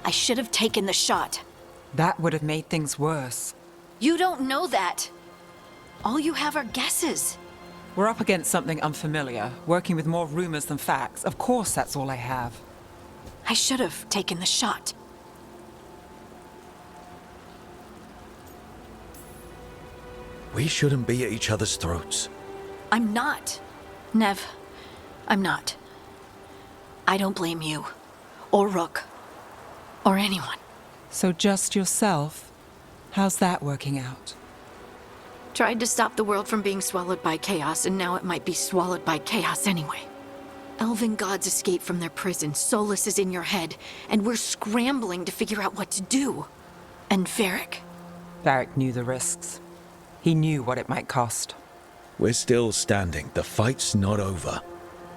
I should have taken the shot. That would have made things worse. You don't know that. All you have are guesses. We're up against something unfamiliar, working with more rumors than facts. Of course that's all I have. I should have taken the shot. We shouldn't be at each other's throats. I'm not. Nev, I'm not. I don't blame you, or Rook, or anyone. So just yourself? How's that working out? Tried to stop the world from being swallowed by chaos, and now it might be swallowed by chaos anyway. Elven gods escaped from their prison, Solus is in your head, and we're scrambling to figure out what to do. And Varric. Varric knew the risks. He knew what it might cost. We're still standing. The fight's not over.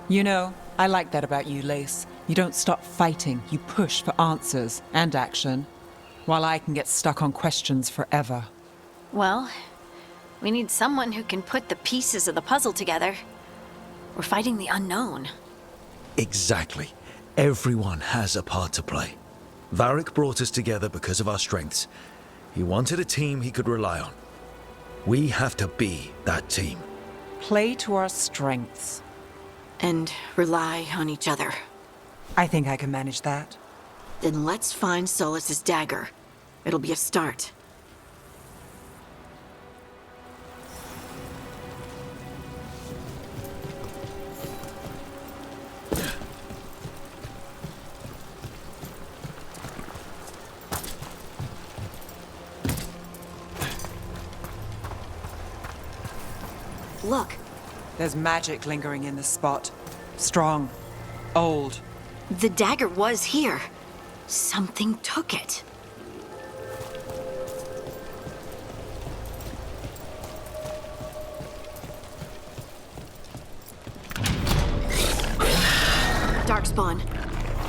You know, I like that about you, Lace. You don't stop fighting. You push for answers and action, while I can get stuck on questions forever. Well, we need someone who can put the pieces of the puzzle together. We're fighting the unknown. Exactly. Everyone has a part to play. Varric brought us together because of our strengths. He wanted a team he could rely on. We have to be that team. Play to our strengths. And rely on each other. I think I can manage that. Then let's find Solus's dagger. It'll be a start. Look. There's magic lingering in this spot. Strong. Old. The dagger was here. Something took it. Darkspawn.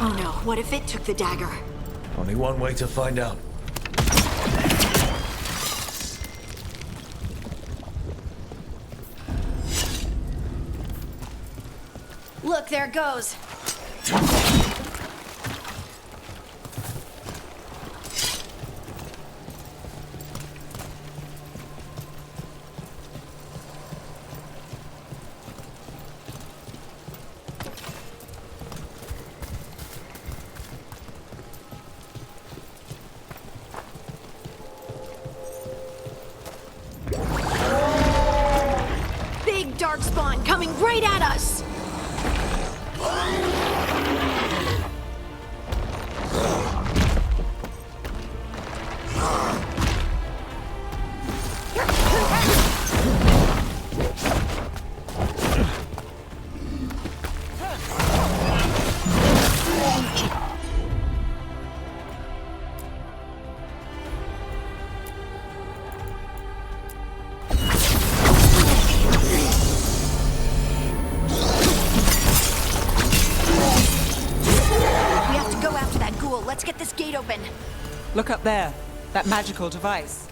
Oh no, what if it took the dagger? Only one way to find out. Look, there it goes. Big Darkspawn coming right at us! Let's get this gate open. Look up there. That magical device.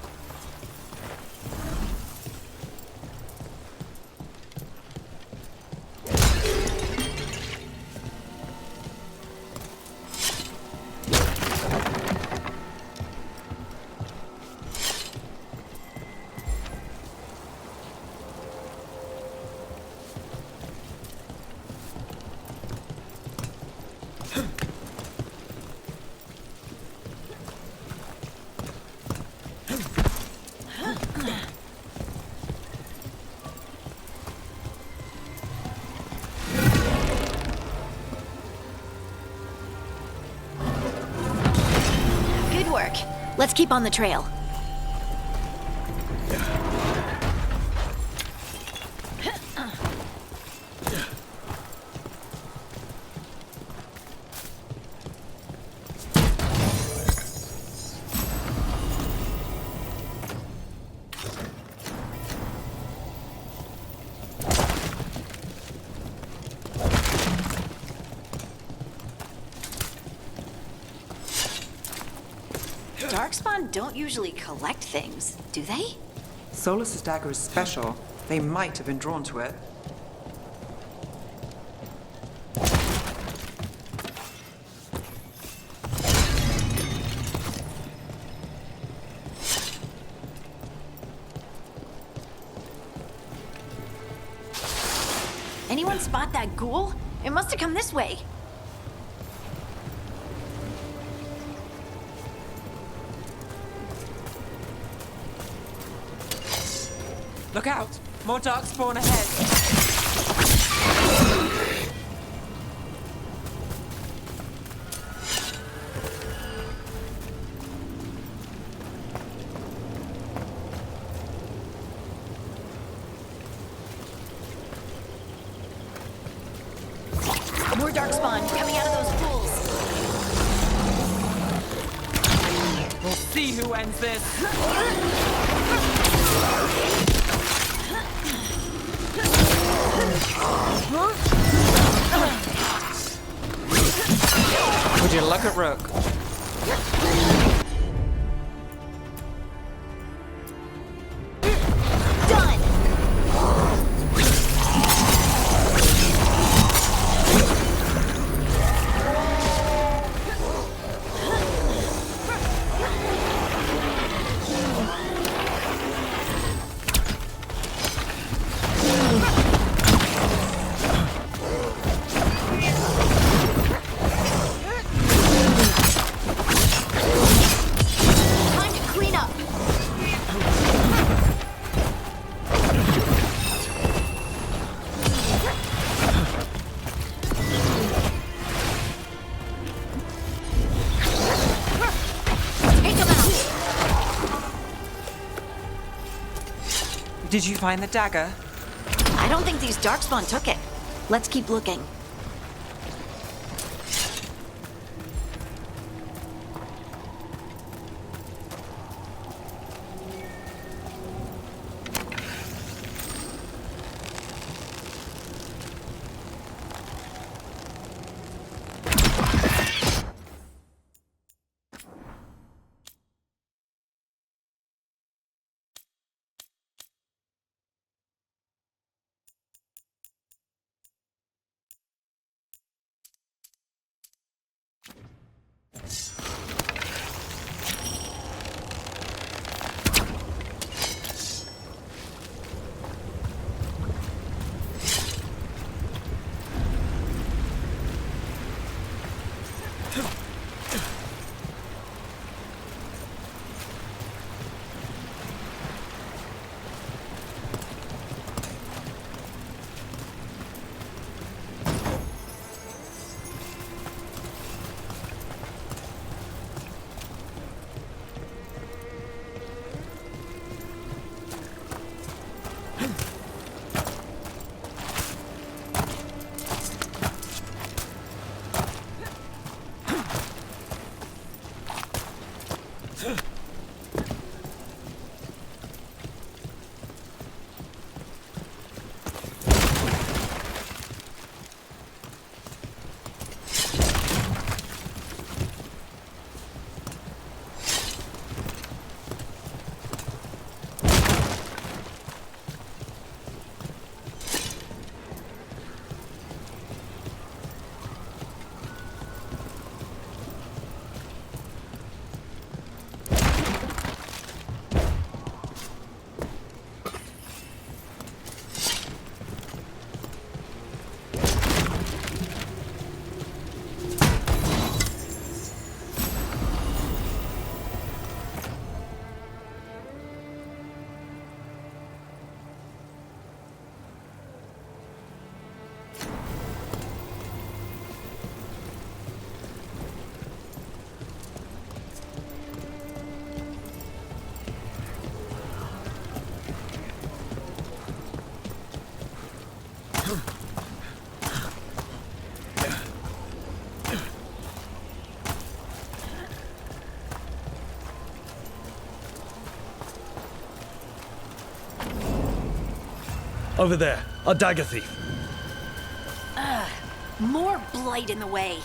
Let's keep on the trail. Darkspawn don't usually collect things, do they? Solus's dagger is special. They might have been drawn to it. anyone spot that ghoul? It must have come this way. Look out! More darkspawn ahead! More darkspawn coming out of those pools. We'll see who ends this! Would you look at Rook? Done! Time to clean up. Take 'em out. Did you find the dagger? I don't think these darkspawn took it. Let's keep looking. Over there, a dagger thief. More blight in the way.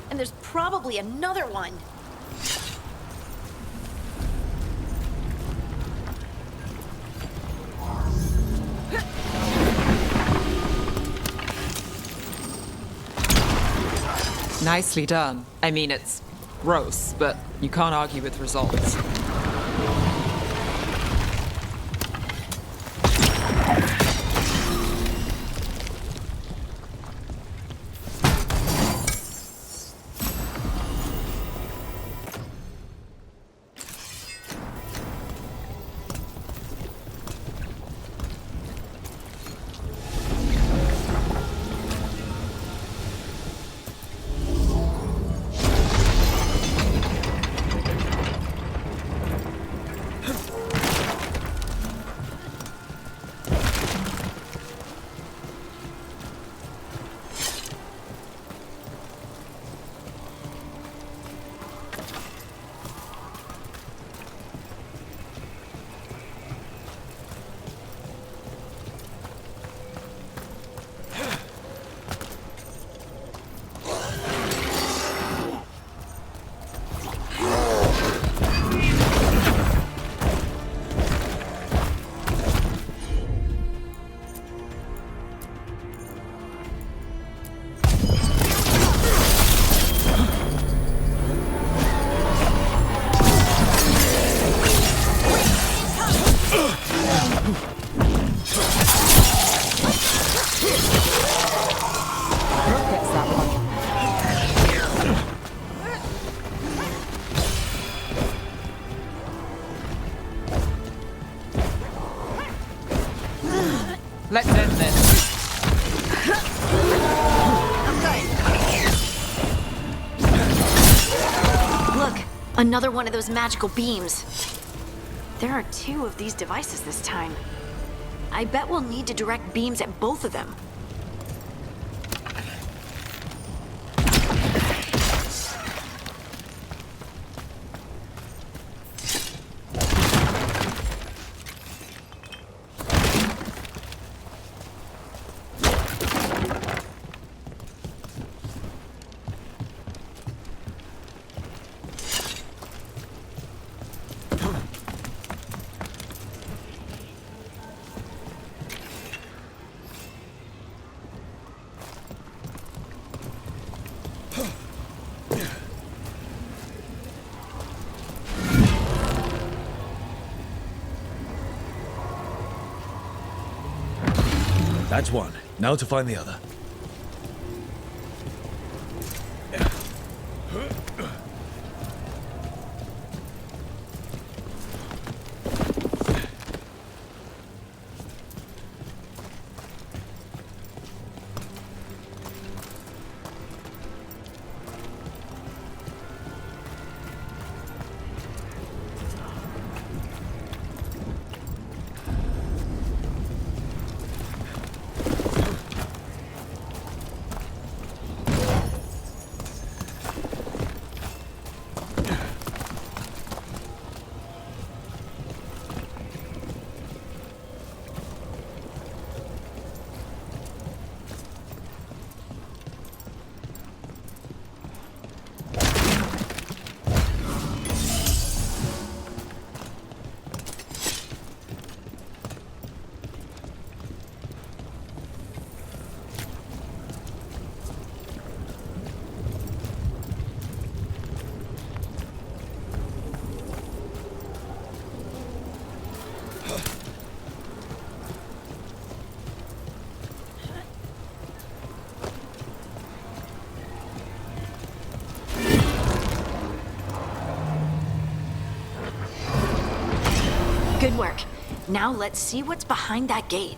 And there's probably another one. Nicely done. I mean, it's gross, but you can't argue with results. Gets that one. Let's end this. Look, another one of those magical beams. There are 2 of these devices this time. I bet we'll need to direct beams at both of them. That's one. Now to find the other. Good work. Now let's see what's behind that gate.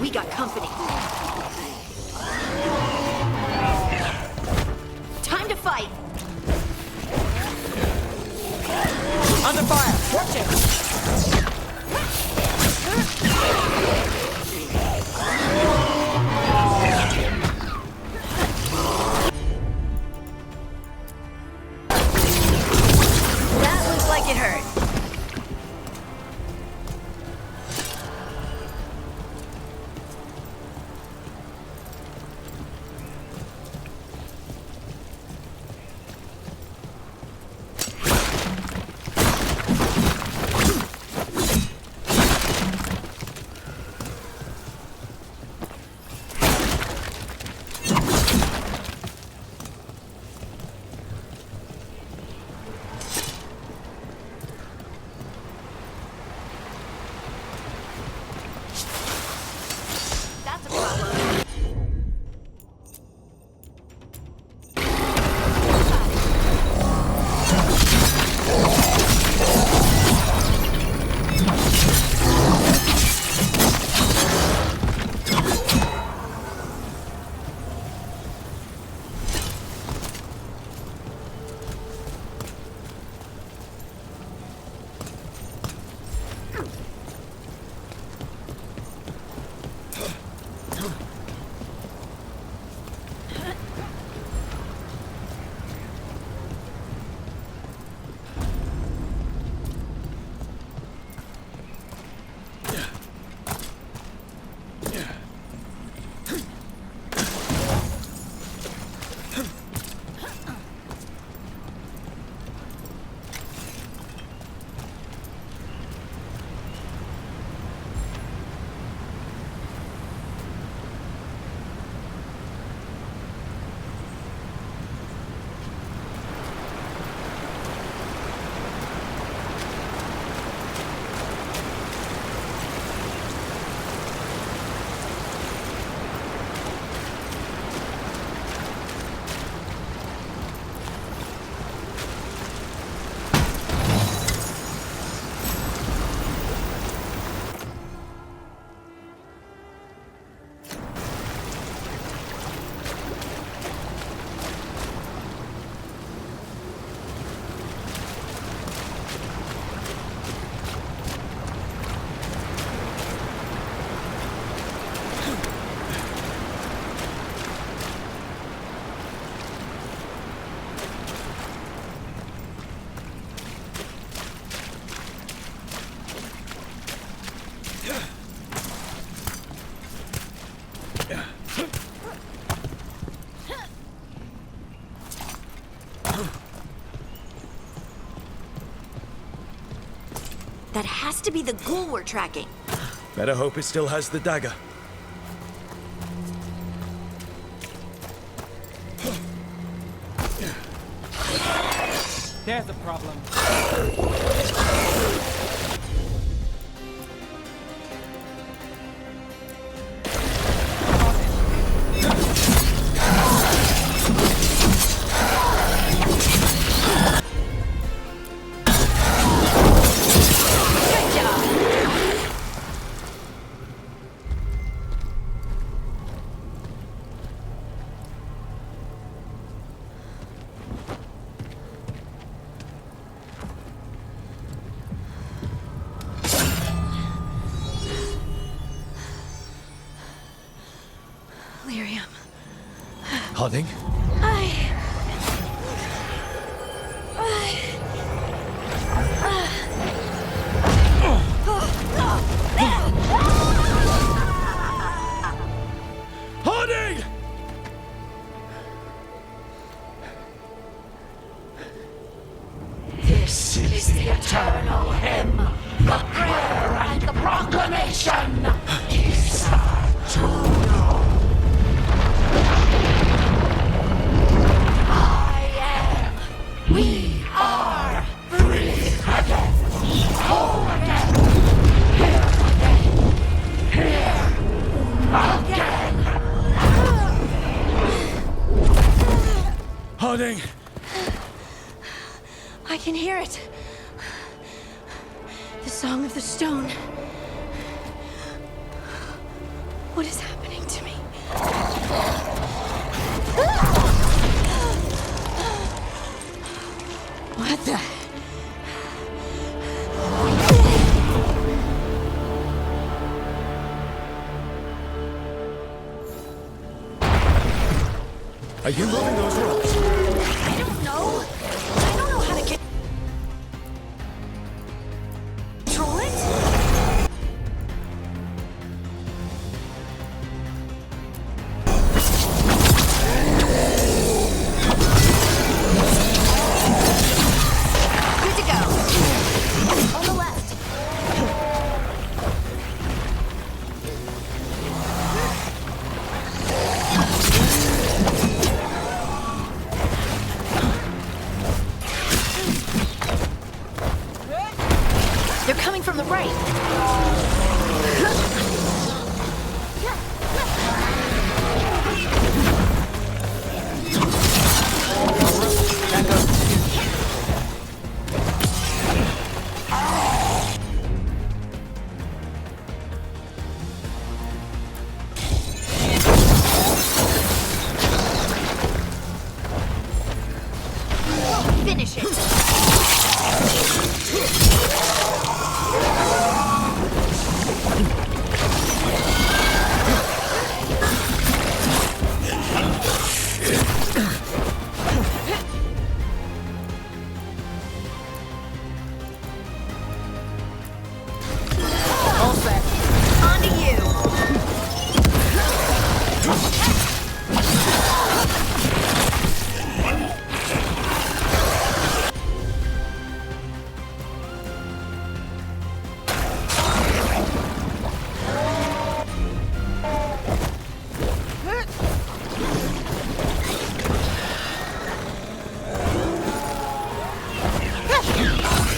We got company. Time to fight! Under fire! Watch it! That looks like it hurt. That's a problem. That has to be the ghoul we're tracking. Better hope it still has the dagger. There's a problem. Good job! Lyrium. Harding? Harding! This is the eternal hymn, the prayer and the proclamation. Isatuno. I am. We are free again. Whole again. Here again. Harding! I can hear it. The Song of the Stone. What is happening to me? What the? Are you moving those ropes? I don't know. I don't know how to control it. Good to go. On the left. They're coming from the right. Finish it. All set. On to you.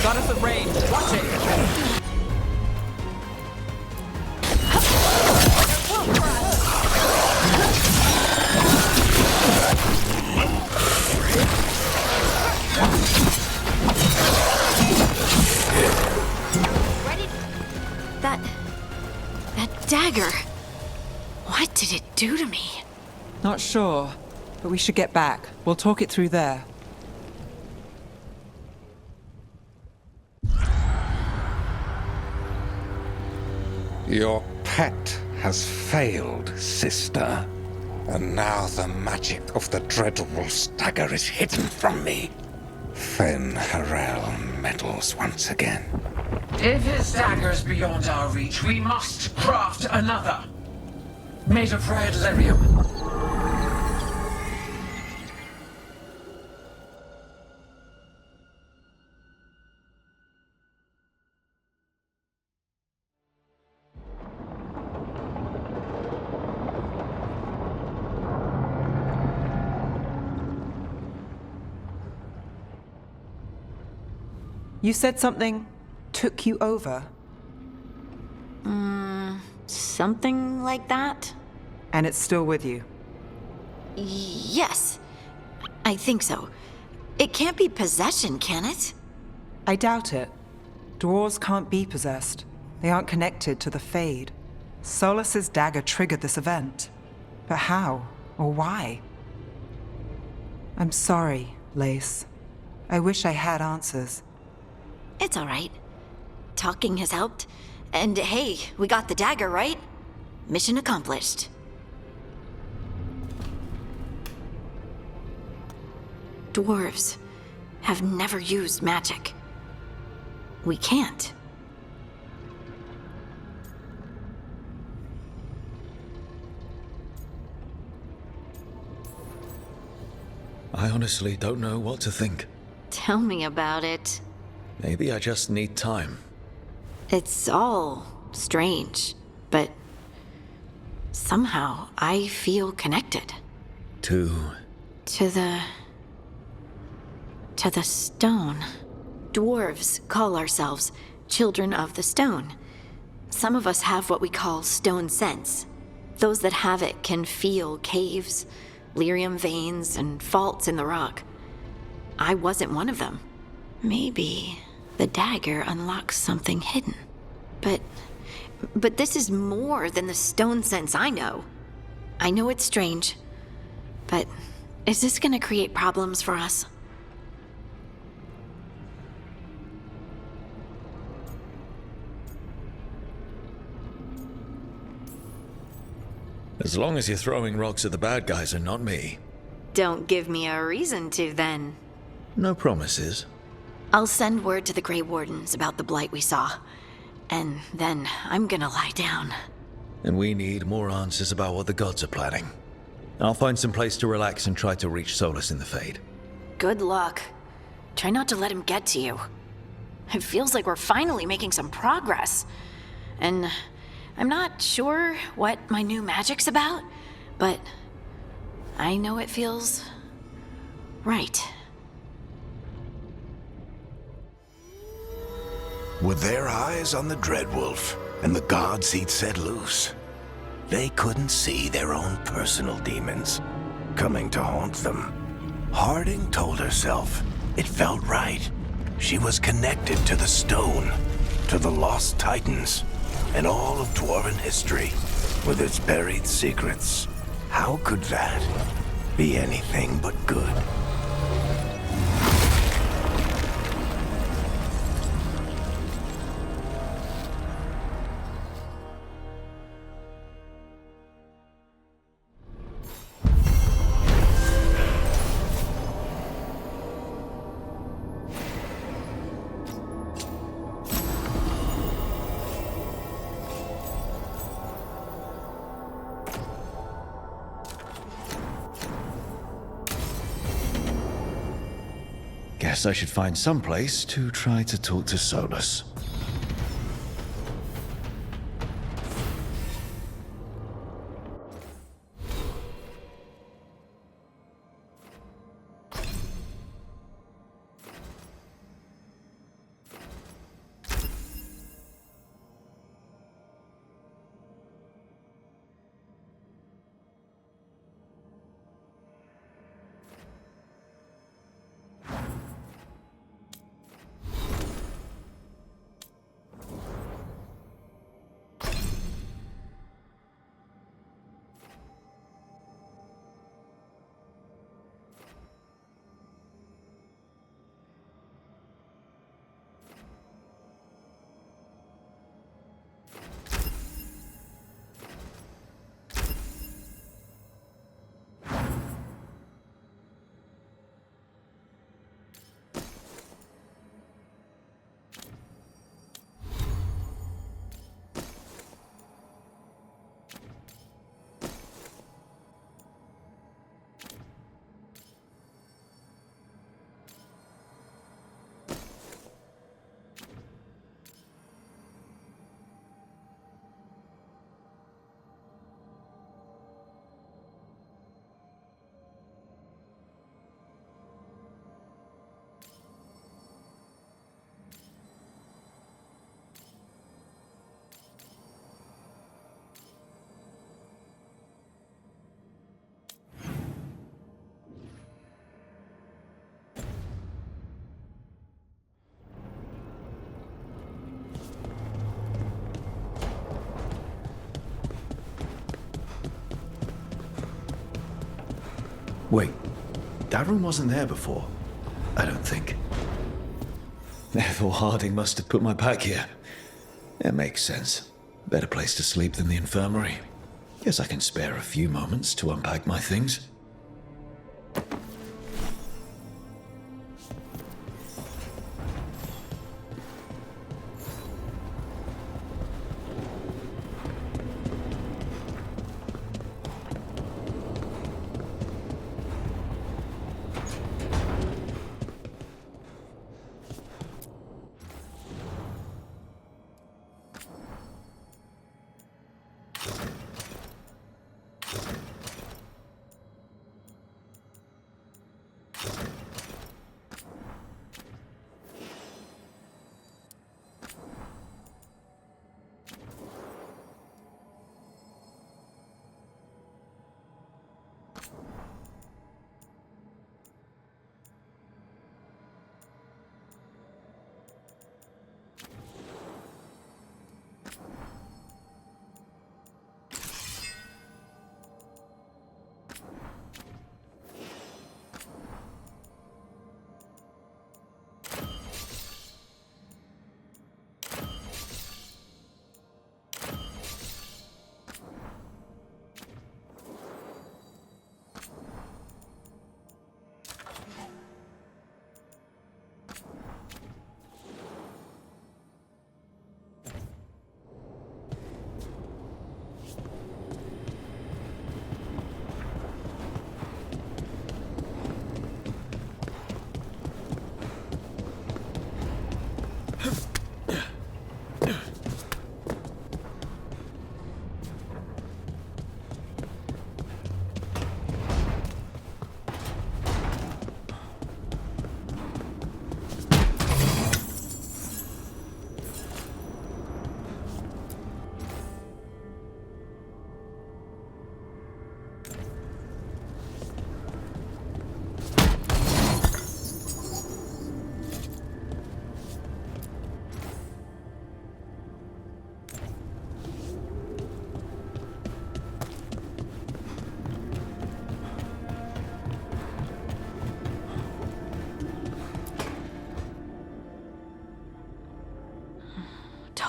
Got us at range. Watch it. Ready? That dagger. What did it do to me? Not sure, but we should get back. We'll talk it through there. Your pet has failed, sister. And now the magic of the dreadful stagger is hidden from me. Fen Harel meddles once again. If his dagger's beyond our reach, we must craft another. Made of red lyrium. You said something took you over, Something like that? and it's still with you. Yes. I think so. It can't be possession, can it? I doubt it. Dwarves can't be possessed. They aren't connected to the Fade. Solus's dagger triggered this event. But how? Or why? I'm sorry, Lace. I wish I had answers. It's all right. Talking has helped. And hey, we got the dagger, right? Mission accomplished. Dwarves have never used magic. We can't. I honestly don't know what to think. Tell me about it. Maybe I just need time. It's all strange, but somehow I feel connected. To To the stone. Dwarves call ourselves children of the stone. Some of us have what we call stone sense. Those that have it can feel caves, lyrium veins, and faults in the rock. I wasn't one of them. Maybe the dagger unlocks something hidden. But But this is more than the stone sense I know. I know it's strange, but is this gonna create problems for us? As long as you're throwing rocks at the bad guys and not me. Don't give me a reason to, then. No promises. I'll send word to the Grey Wardens about the blight we saw, and then I'm gonna lie down. And we need more answers about what the gods are planning. I'll find some place to relax and try to reach Solus in the Fade. Good luck. Try not to let him get to you. It feels like we're finally making some progress. And I'm not sure what my new magic's about, but I know it feels right. With their eyes on the Dreadwolf and the gods he'd set loose, they couldn't see their own personal demons coming to haunt them. Harding told herself it felt right. She was connected to the stone, to the lost titans, and all of Dwarven history with its buried secrets. How could that be anything but good? Guess I should find some place to try to talk to Solus. Wait, that room wasn't there before. I don't think. Therefore, Harding must have put my pack here. It makes sense. Better place to sleep than the infirmary. Guess I can spare a few moments to unpack my things.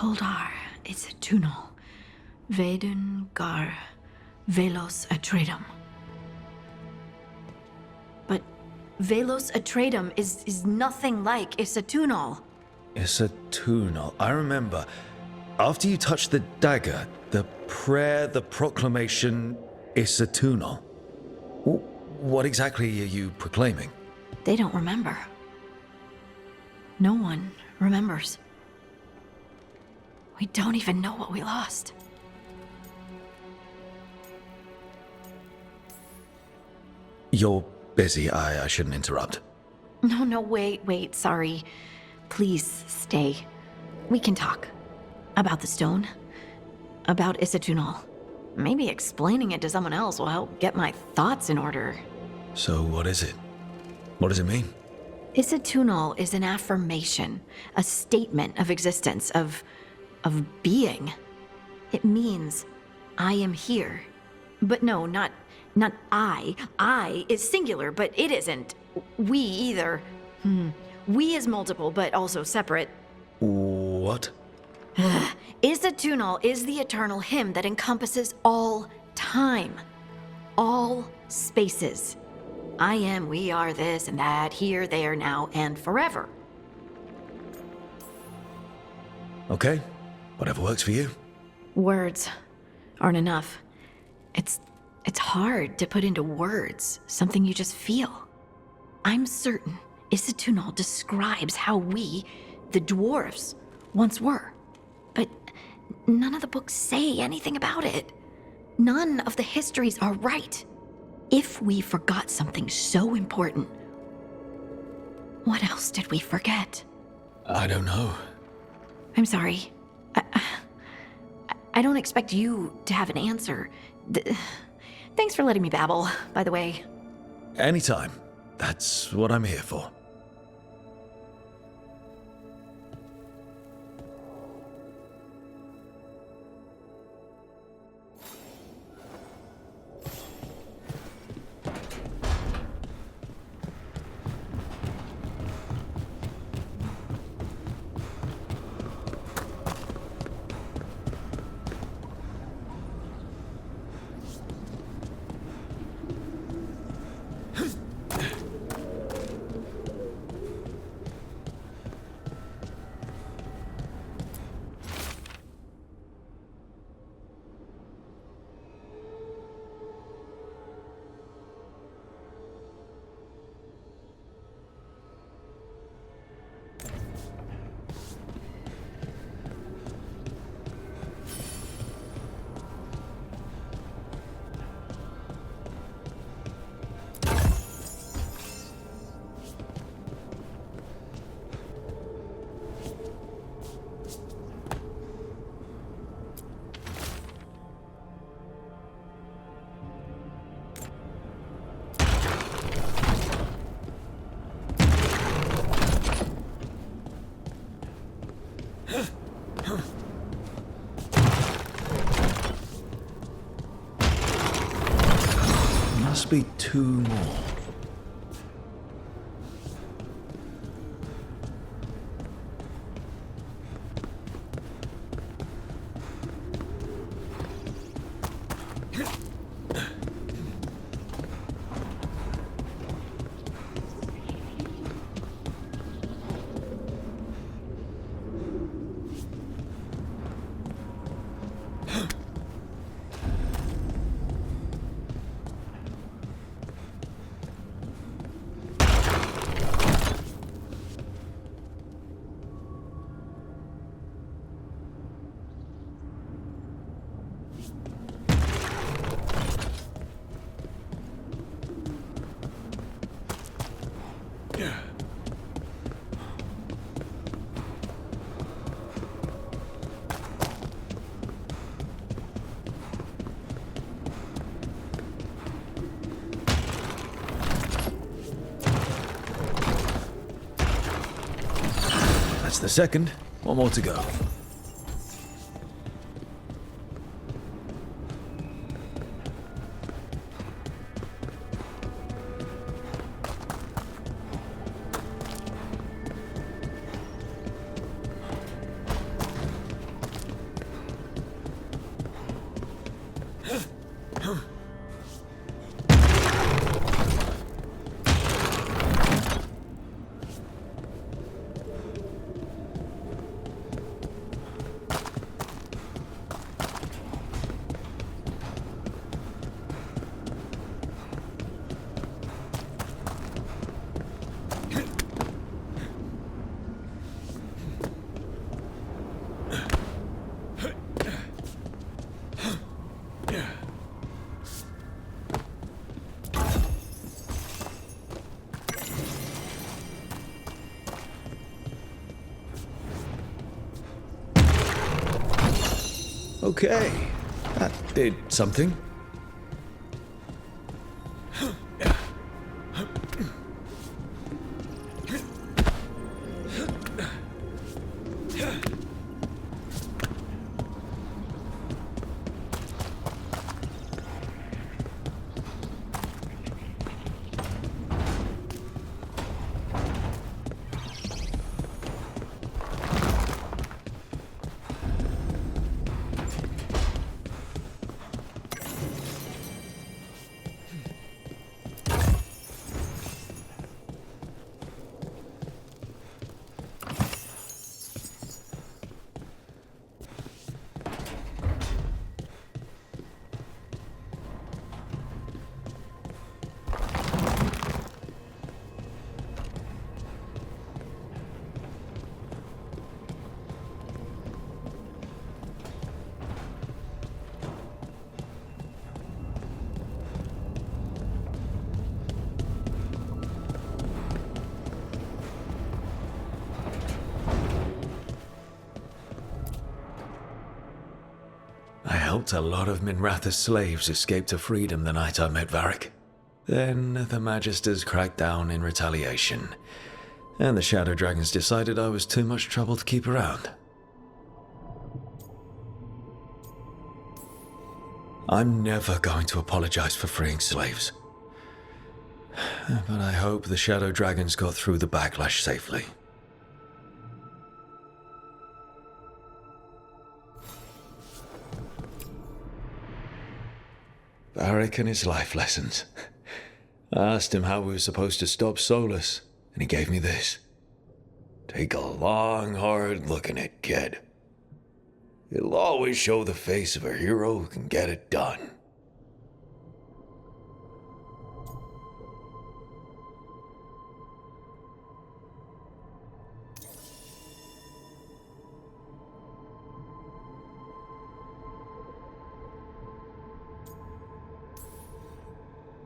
Holdar, it's a tunel. Vedun gar velos atredum. But velos atredum is nothing like Isatunal. Isatunal. I remember. After you touched the dagger, the prayer, the proclamation, Isatunal. What exactly are you proclaiming? They don't remember. No one remembers. We don't even know what we lost. You're busy. I shouldn't interrupt. No, wait, sorry. Please stay. We can talk. About the stone. About Isatunal. Maybe explaining it to someone else will help get my thoughts in order. So what is it? What does it mean? Isatunal is an affirmation, a statement of existence, of being. It means, I am here. But no, not I. I is singular, but it isn't. We either. We is multiple, but also separate. What? Isatunal is the eternal hymn that encompasses all time. All spaces. I am, we are, this and that, here, there, now, and forever. Okay. Whatever works for you. Words aren't enough. It's hard to put into words something you just feel. I'm certain Isatunal describes how we, the dwarves, once were. But none of the books say anything about it. None of the histories are right. If we forgot something so important, what else did we forget? I don't know. I'm sorry. I don't expect you to have an answer. Thanks for letting me babble, by the way. Anytime. That's what I'm here for. Must be two more. That's the second. One more to go. Okay, that did something. I helped a lot of Minratha's slaves escape to freedom the night I met Varric. Then the Magisters cracked down in retaliation, and the Shadow Dragons decided I was too much trouble to keep around. I'm never going to apologize for freeing slaves. But I hope the Shadow Dragons got through the backlash safely. Varric and his life lessons. I asked him how we were supposed to stop Solus, and he gave me this. Take a long, hard look at it, kid. It'll always show the face of a hero who can get it done.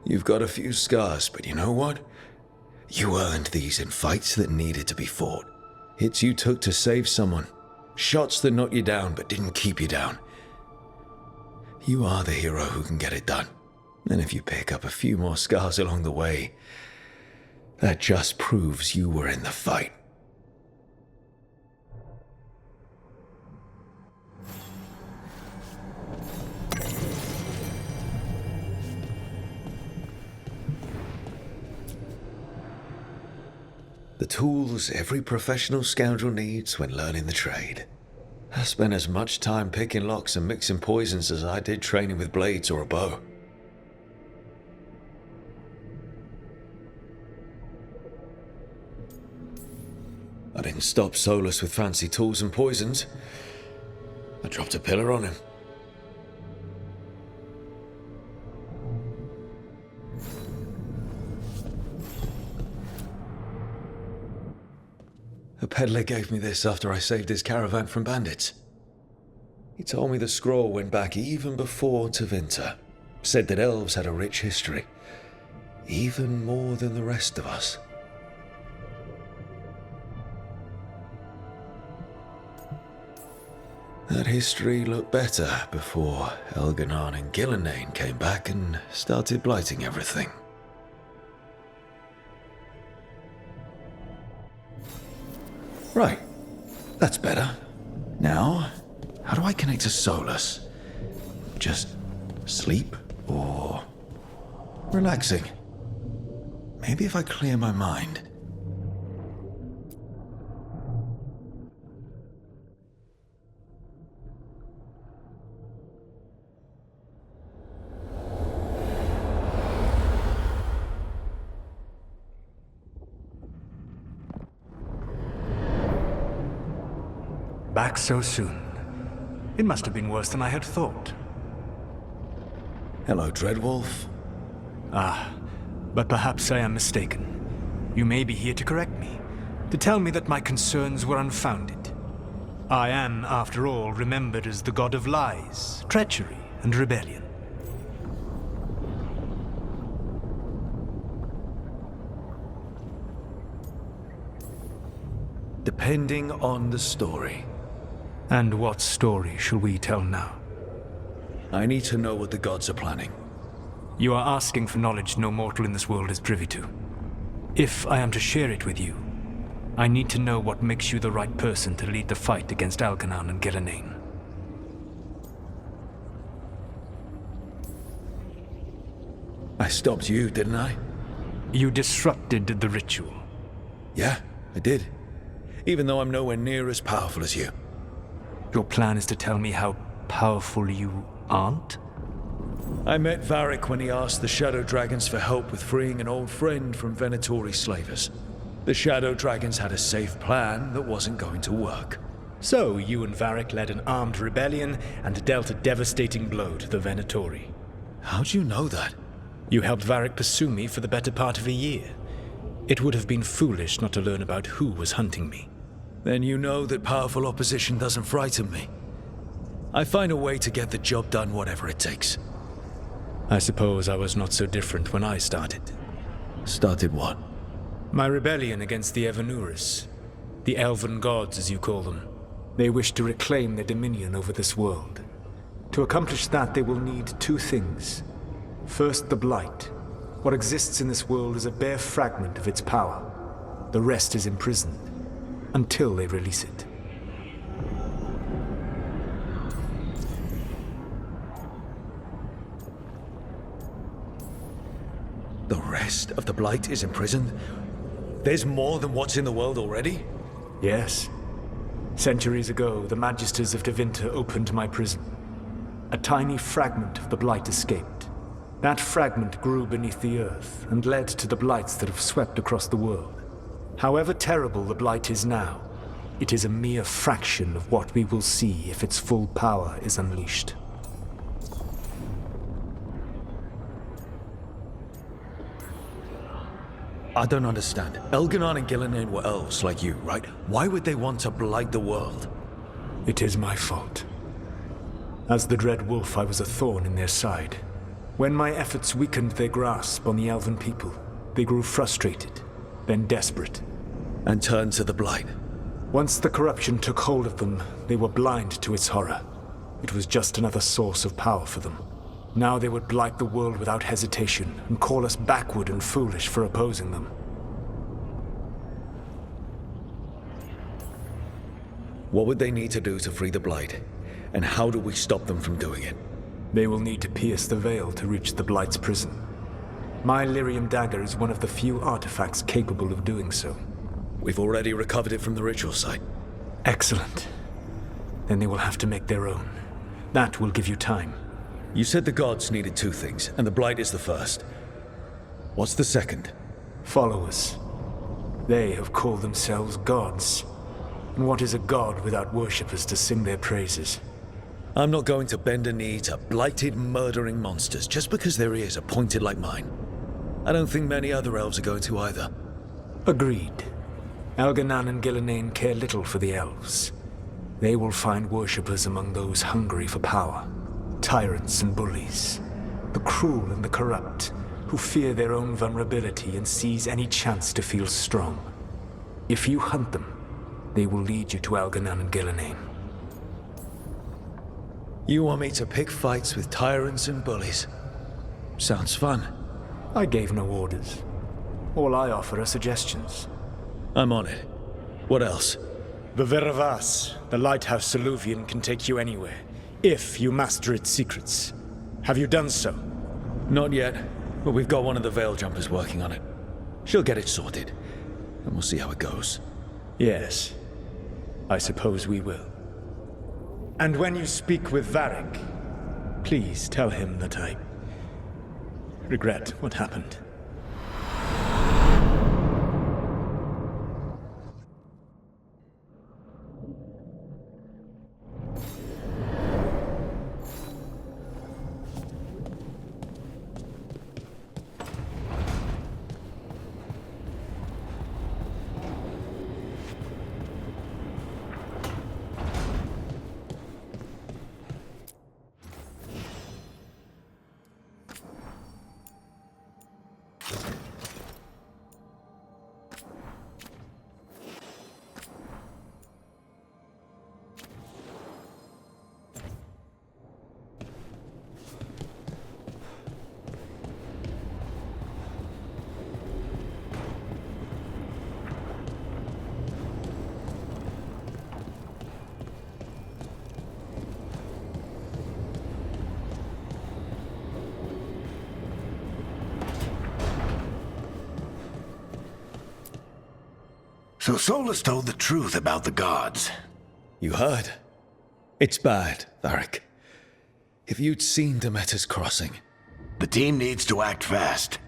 You've got a few scars, but you know what? You earned these in fights that needed to be fought. Hits you took to save someone. Shots that knocked you down but didn't keep you down. You are the hero who can get it done. And if you pick up a few more scars along the way, that just proves you were in the fight. The tools every professional scoundrel needs when learning the trade. I spent as much time picking locks and mixing poisons as I did training with blades or a bow. I didn't stop Solus with fancy tools and poisons. I dropped a pillar on him. A peddler gave me this after I saved his caravan from bandits. He told me the scroll went back even before Tevinter. Said that elves had a rich history, even more than the rest of us. That history looked better before Elganon and Gillenane came back and started blighting everything. Right, that's better. Now, how do I connect to Solus? Just sleep or relaxing? Maybe if I clear my mind. Back so soon. It must have been worse than I had thought. Hello, Dreadwolf. But perhaps I am mistaken. You may be here to correct me, to tell me that my concerns were unfounded. I am, after all, remembered as the god of lies, treachery, and rebellion. Depending on the story. And what story shall we tell now? I need to know what the gods are planning. You are asking for knowledge no mortal in this world is privy to. If I am to share it with you, I need to know what makes you the right person to lead the fight against Algernon and Gillenane. I stopped you, didn't I? You disrupted the ritual. Yeah, I did. Even though I'm nowhere near as powerful as you. Your plan is to tell me how powerful you aren't? I met Varric when he asked the Shadow Dragons for help with freeing an old friend from Venatori slavers. The Shadow Dragons had a safe plan that wasn't going to work. So you and Varric led an armed rebellion and dealt a devastating blow to the Venatori. How'd you know that? You helped Varric pursue me for the better part of a year. It would have been foolish not to learn about who was hunting me. Then you know that powerful opposition doesn't frighten me. I find a way to get the job done, whatever it takes. I suppose I was not so different when I started. Started what? My rebellion against the Evanuris. The elven gods, as you call them. They wish to reclaim their dominion over this world. To accomplish that, they will need two things. First, the Blight. What exists in this world is a bare fragment of its power. The rest is imprisoned, until they release it. The rest of the Blight is imprisoned? There's more than what's in the world already? Yes. Centuries ago, the Magisters of Tevinter opened my prison. A tiny fragment of the Blight escaped. That fragment grew beneath the earth and led to the Blights that have swept across the world. However terrible the Blight is now, it is a mere fraction of what we will see if its full power is unleashed. I don't understand. Elganon and Gillenane were elves like you, right? Why would they want to blight the world? It is my fault. As the Dread Wolf, I was a thorn in their side. When my efforts weakened their grasp on the elven people, they grew frustrated, then desperate. And turned to the Blight. Once the corruption took hold of them, they were blind to its horror. It was just another source of power for them. Now they would blight the world without hesitation and call us backward and foolish for opposing them. What would they need to do to free the Blight? And how do we stop them from doing it? They will need to pierce the veil to reach the Blight's prison. My Lyrium dagger is one of the few artifacts capable of doing so. We've already recovered it from the ritual site. Excellent. Then they will have to make their own. That will give you time. You said the gods needed two things, and the Blight is the first. What's the second? Followers. They have called themselves gods. And what is a god without worshippers to sing their praises? I'm not going to bend a knee to blighted, murdering monsters just because their ears are pointed like mine. I don't think many other elves are going to either. Agreed. Algernon and Gillenane care little for the elves. They will find worshippers among those hungry for power. Tyrants and bullies. The cruel and the corrupt, who fear their own vulnerability and seize any chance to feel strong. If you hunt them, they will lead you to Algernon and Gillenane. You want me to pick fights with tyrants and bullies? Sounds fun. I gave no orders. All I offer are suggestions. I'm on it. What else? The Veravas, the lighthouse Soluvian, can take you anywhere, if you master its secrets. Have you done so? Not yet, but we've got one of the Veil Jumpers working on it. She'll get it sorted, and we'll see how it goes. Yes, I suppose we will. And when you speak with Varric, please tell him that I regret what happened. So Solus told the truth about the gods. You heard? It's bad, Varric. If you'd seen Demeter's crossing... The team needs to act fast.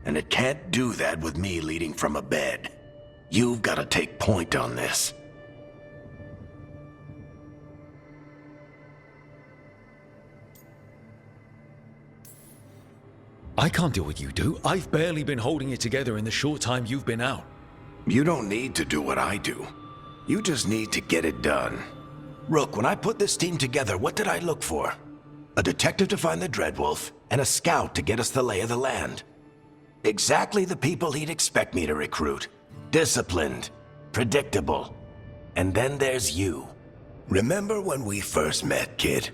And it can't do that with me leading from a bed. You've got to take point on this. I can't do what you do. I've barely been holding it together in the short time you've been out. You don't need to do what I do. You just need to get it done. Rook, when I put this team together, what did I look for? A detective to find the Dreadwolf, and a scout to get us the lay of the land. Exactly the people he'd expect me to recruit. Disciplined, predictable. And then there's you. Remember when we first met, kid?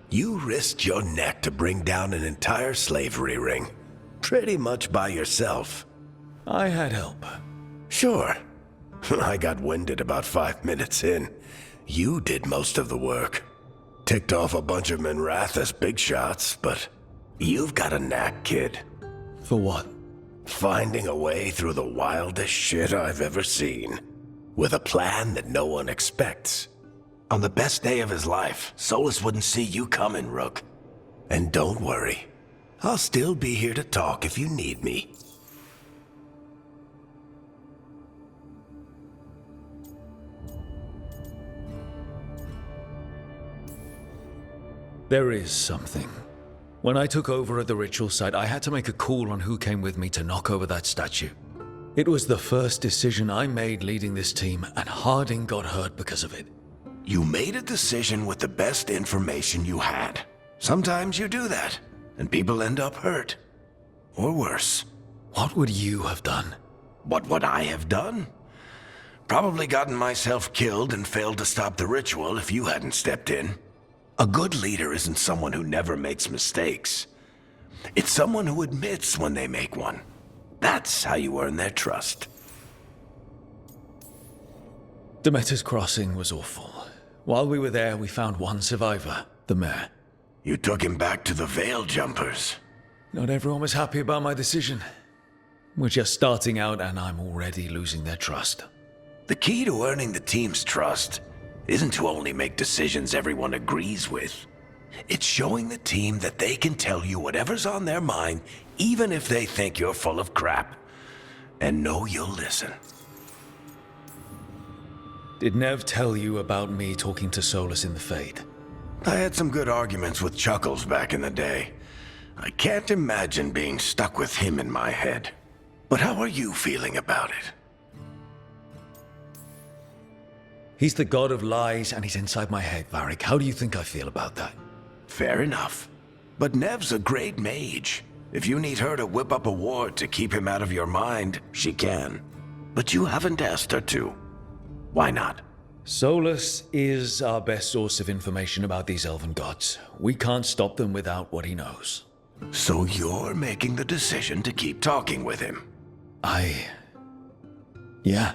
You risked your neck to bring down an entire slavery ring. Pretty much by yourself. I had help. Sure. I got winded about 5 minutes in. You did most of the work. Ticked off a bunch of Minrathous big shots, but you've got a knack, kid. For what? Finding a way through the wildest shit I've ever seen. With a plan that no one expects. On the best day of his life, Solus wouldn't see you coming, Rook. And don't worry. I'll still be here to talk if you need me. There is something. When I took over at the ritual site, I had to make a call on who came with me to knock over that statue. It was the first decision I made leading this team, and Harding got hurt because of it. You made a decision with the best information you had. Sometimes you do that, and people end up hurt. Or worse. What would you have done? What would I have done? Probably gotten myself killed and failed to stop the ritual if you hadn't stepped in. A good leader isn't someone who never makes mistakes. It's someone who admits when they make one. That's how you earn their trust. Demeter's crossing was awful. While we were there, we found one survivor, the mayor. You took him back to the Veil Jumpers. Not everyone was happy about my decision. We're just starting out, and I'm already losing their trust. The key to earning the team's trust isn't to only make decisions everyone agrees with. It's showing the team that they can tell you whatever's on their mind, even if they think you're full of crap. And know you'll listen. Did Nev tell you about me talking to Solus in the Fade? I had some good arguments with Chuckles back in the day. I can't imagine being stuck with him in my head. But how are you feeling about it? He's the god of lies, and he's inside my head, Varric. How do you think I feel about that? Fair enough. But Nev's a great mage. If you need her to whip up a ward to keep him out of your mind, she can. But you haven't asked her to. Why not? Solus is our best source of information about these elven gods. We can't stop them without what he knows. So you're making the decision to keep talking with him? Yeah.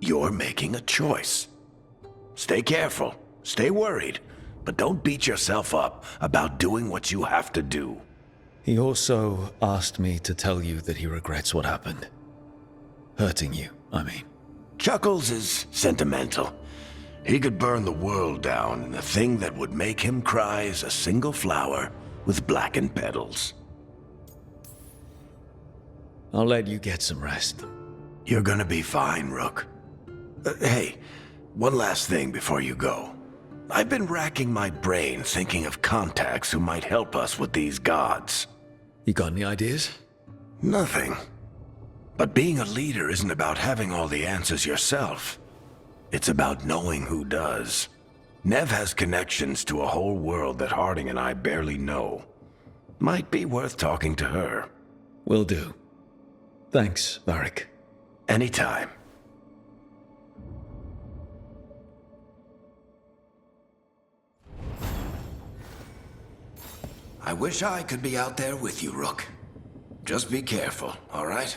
You're making a choice. Stay careful, stay worried, but don't beat yourself up about doing what you have to do. He also asked me to tell you that he regrets what happened. Hurting you, I mean. Chuckles is sentimental. He could burn the world down, and the thing that would make him cry is a single flower with blackened petals. I'll let you get some rest. You're gonna be fine, Rook. Hey, one last thing before you go. I've been racking my brain thinking of contacts who might help us with these gods. You got any ideas? Nothing. But being a leader isn't about having all the answers yourself. It's about knowing who does. Nev has connections to a whole world that Harding and I barely know. Might be worth talking to her. Will do. Thanks, Varric. Anytime. I wish I could be out there with you, Rook. Just be careful, all right?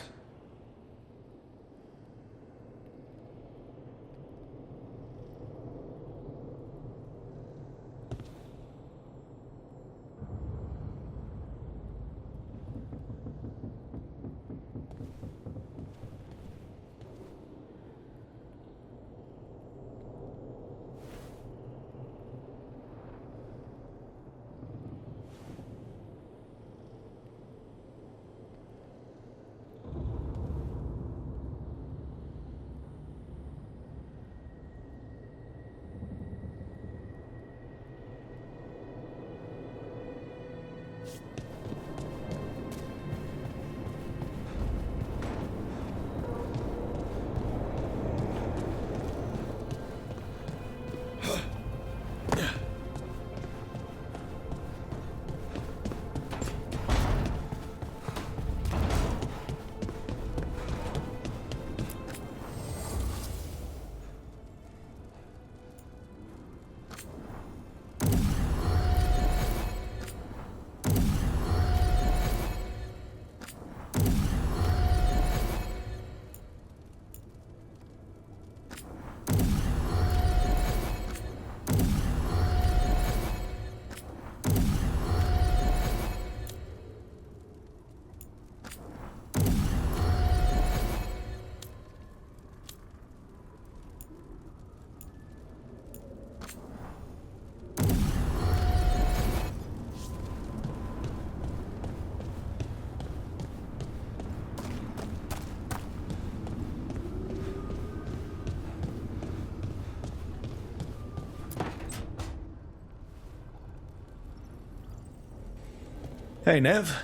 Hey, Nev.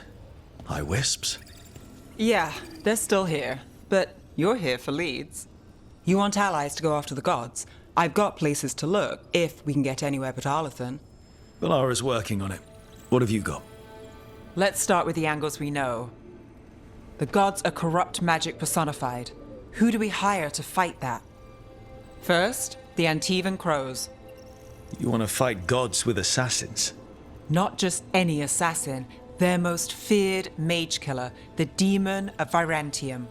Hi, Wisps. Yeah, they're still here. But you're here for leads. You want allies to go after the gods? I've got places to look, if we can get anywhere but Arlathan. Valara's working on it. What have you got? Let's start with the angles we know. The gods are corrupt magic personified. Who do we hire to fight that? First, the Antivan Crows. You want to fight gods with assassins? Not just any assassin, their most feared mage killer, the Demon of Virantium.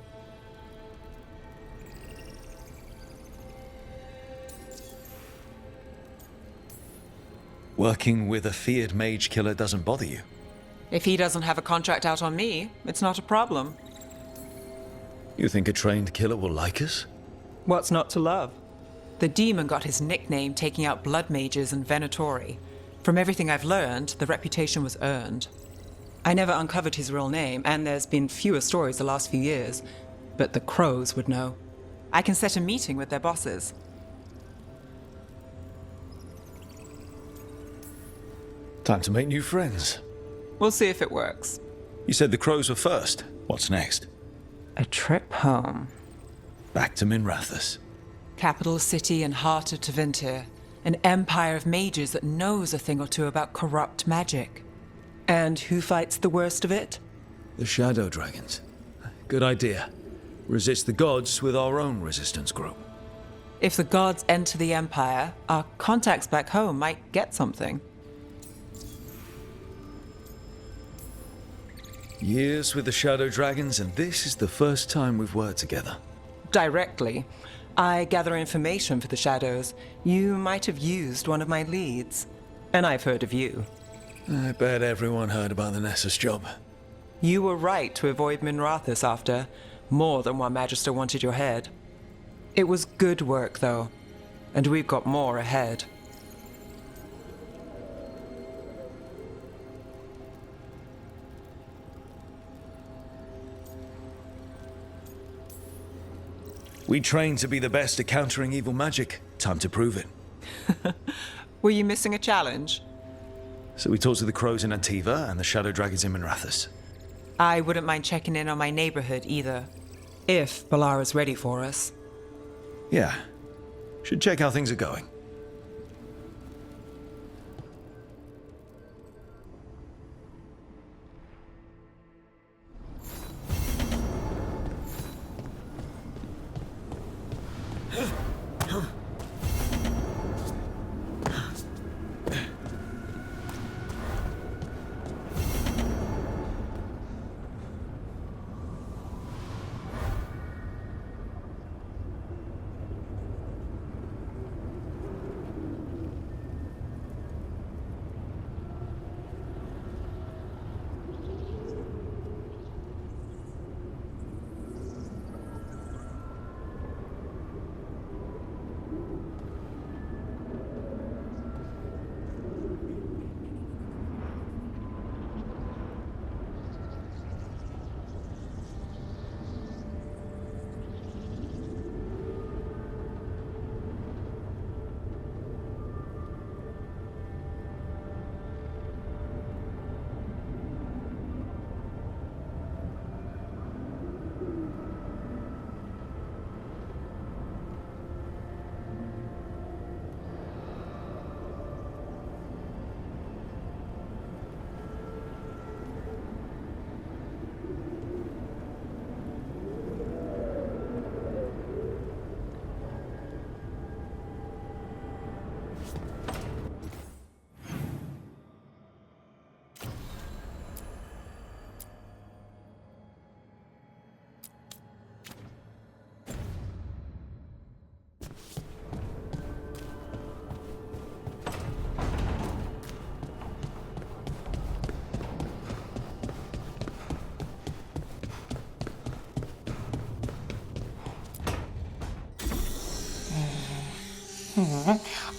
Working with a feared mage killer doesn't bother you? If he doesn't have a contract out on me, it's not a problem. You think a trained killer will like us? What's not to love? The demon got his nickname taking out blood mages and Venatori. From everything I've learned, the reputation was earned. I never uncovered his real name, and there's been fewer stories the last few years, but the Crows would know. I can set a meeting with their bosses. Time to make new friends. We'll see if it works. You said the Crows were first. What's next? A trip home. Back to Minrathous. Capital city and heart of Tevinter. An empire of mages that knows a thing or two about corrupt magic. And who fights the worst of it? The Shadow Dragons. Good idea. Resist the gods with our own resistance group. If the gods enter the empire, our contacts back home might get something. Years with the Shadow Dragons, and this is the first time we've worked together. Directly. I gather information for the Shadows. You might have used one of my leads. And I've heard of you. I bet everyone heard about the Nessus job. You were right to avoid Minrathous after. More than one Magister wanted your head. It was good work, though. And we've got more ahead. We trained to be the best at countering evil magic. Time to prove it. Were you missing a challenge? So we talked to the Crows in Antiva and the Shadow Dragons in Minrathous. I wouldn't mind checking in on my neighborhood either. If Balara's ready for us. Yeah. Should check how things are going.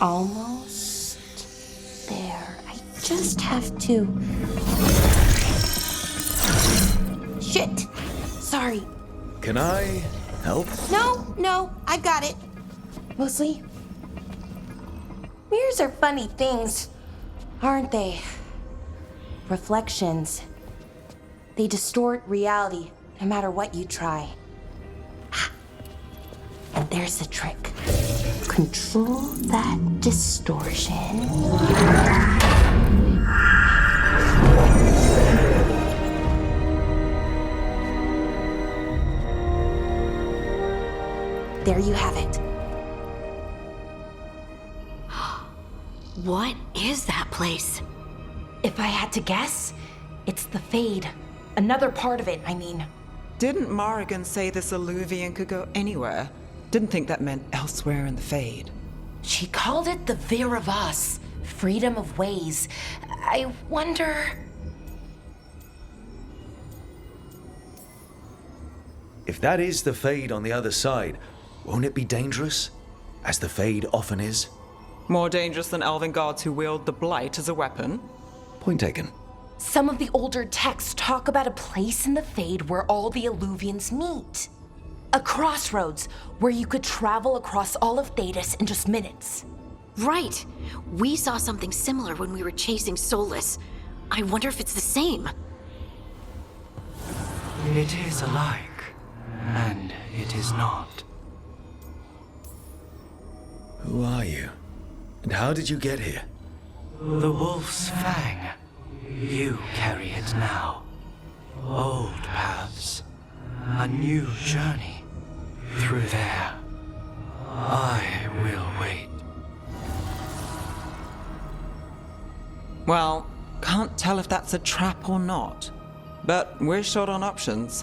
Almost there. I just have to... Shit! Sorry. Can I help? No, I've got it. Mostly, mirrors are funny things, aren't they? Reflections They distort reality, no matter what you try. And there's the trick. Control that distortion. There you have it. What is that place? If I had to guess, it's the Fade. Another part of it, I mean. Didn't Morrigan say this Illuvian could go anywhere? Didn't think that meant elsewhere in the Fade. She called it the Vir of Us, freedom of ways. I wonder... If that is the Fade on the other side, won't it be dangerous? As the Fade often is? More dangerous than elven gods who wield the Blight as a weapon? Point taken. Some of the older texts talk about a place in the Fade where all the Illuvians meet. A crossroads where you could travel across all of Thedas in just minutes. Right. We saw something similar when we were chasing Solus. I wonder if it's the same. It is alike, and it is not. Who are you? And how did you get here? The Wolf's Fang. You carry it now. Old paths. A new journey. Through there. I will wait. Well, can't tell if that's a trap or not. But we're short on options.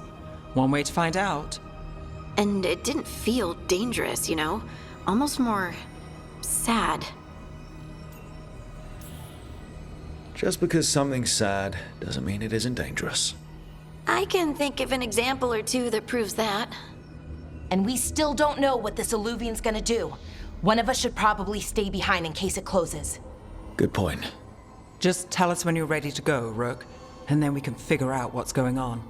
One way to find out. And it didn't feel dangerous, you know? Almost more... sad. Just because something's sad doesn't mean it isn't dangerous. I can think of an example or two that proves that. And we still don't know what this Illuvian's gonna do. One of us should probably stay behind in case it closes. Good point. Just tell us when you're ready to go, Rook, and then we can figure out what's going on.